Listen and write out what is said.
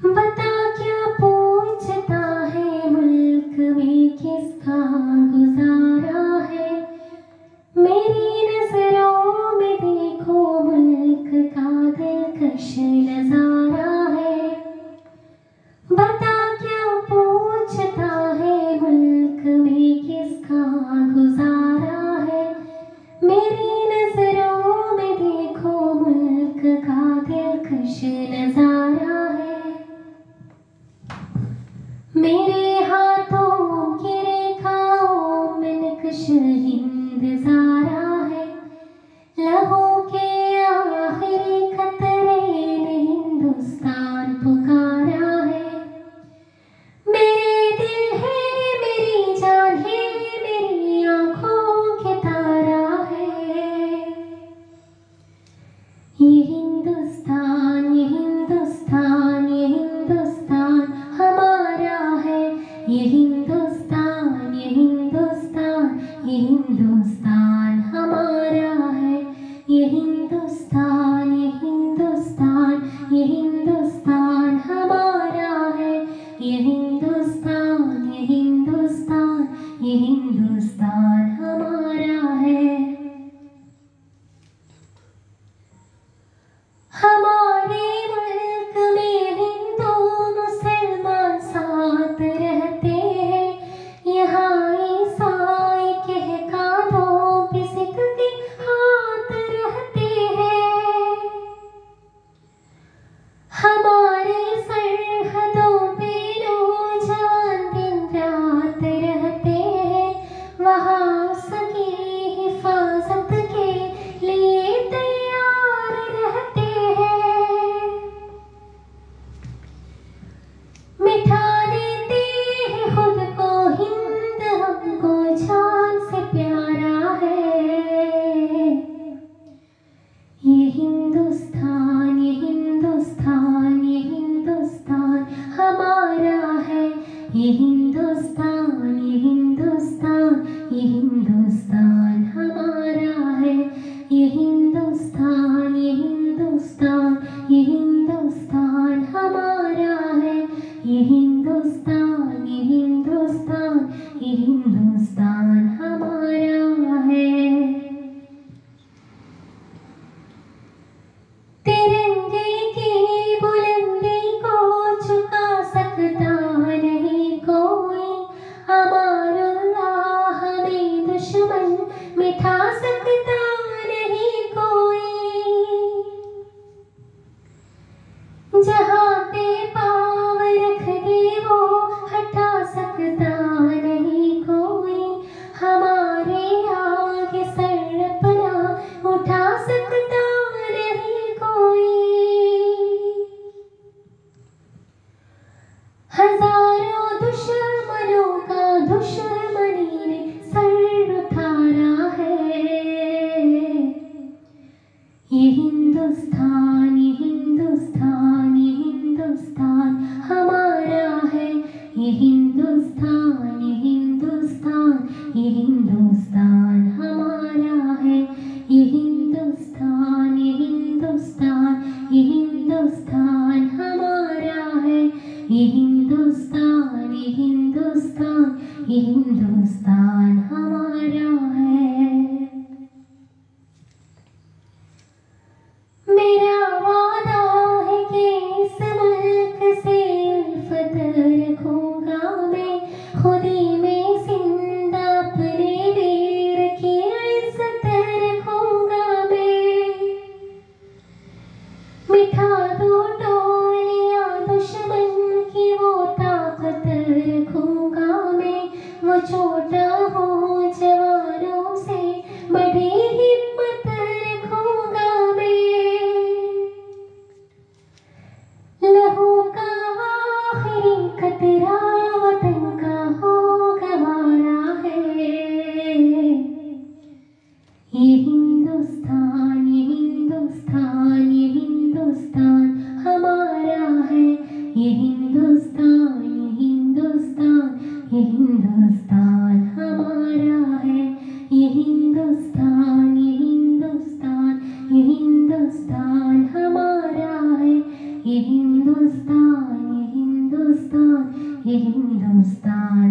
बता क्या पूछता है मुल्क में किसका गुजारा है। मेरी नजरों में देखो मुल्क का दिलकश नजारा है। बता क्या पूछता है मुल्क में किसका गुजारा है। मेरी नजरों में देखो मुल्क का दिलकश नजारा है। मेरे हाथों की रेखाओं में नक्श हिंद ज़ारा है। लहू के आखिरी कतरे ने हिंदुस्तान पुकारा है। मेरे दिल है मेरी जान है मेरी आँखों के तारा है। ये हिंदुस्तान ये हिंदुस्तान ये हिंदुस्तान हमारा है। ये हिंदुस्तान ये हिंदुस्तान ये हिंदुस्तान हमारा है। ये हिंदुस्तान ये हिंदुस्तान ये हिंदुस्तान हमारा है। ये हिंदुस्तान ये हिंदुस्तान ये हिंदुस्तान हमारा है। हमारे मुल्क में हिंदू मुसलमान साथ रहते हैं। यहाँ ईसाई कह कांधों पे सिख के हाथ रहते हैं। हमारे सरहदों पे नौजवान दिन रात रहते हैं। वहाँ सकी हिफाजत के लिए तैयार रहते हैं। मिठा देते हैं खुद को हिंद हमको जान से प्यारा है। ये हिंदुस्तान ये हिंदुस्तान ये हिंदुस्तान हमारा है। ये हिंदुस्तान ये हिंदुस्तान ये हिंदुस्तान हमारा है। ये हिंदुस्तान ये हिंदुस्तान ये हिंदुस्तान हमारा है। ये हिंदुस्तान ये हिंदुस्तान ये हिंदुस्तान हमारा है। तिरंगे की बुलंदी को झुका सकता नहीं कोई। अमानुल्लाह हमें दुश्मन मिटा सकता नहीं कोई। जहाँ पे पाँव रख दे वो हटा सकता नहीं कोई। हमारे आगे सर अपना उठा सकता नहीं कोई। हजारों दुश्मनों का दुश्मनी ने सर उतारा है। ये हिंदुस्तान ये हिंदुस्तान ये हिंदुस्तान हमारा है। ये हिंदुस्तान ये हिंदुस्तान ये हिंदुस्तान हमारा है। ये हिंदुस्तान ये हिंदुस्तान ये हिंदुस्तान हमारा है। ये हिंदुस्तान ये हिंदुस्तान ये हिंदुस्तान हमारा है। मेरा वादा है कि इस मुल्क से उल्फत रखूंगा मैं। खुदी में जिंदा अपने वीर की इज्जत रखूंगा मैं। मिठा दो टोलियां दुश्मन की वो ताकत रखूंगा मैं। वो छोटा हो जवानों से बड़ी हिम्मत रखूंगा मैं। लहू का आखिरी कतरा वतन का हो गवारा है। ये हिंदुस्तान ये हिंदुस्तान ये हिंदुस्तान हमारा है। ये हिंदुस्तान ये हिंदुस्तान ये हिंदुस्तान हमारा है। ये हिंदुस्तान ये हिंदुस्तान ये हिंदुस्तान हमारा है। ये हिंदुस्तान ये हिंदुस्तान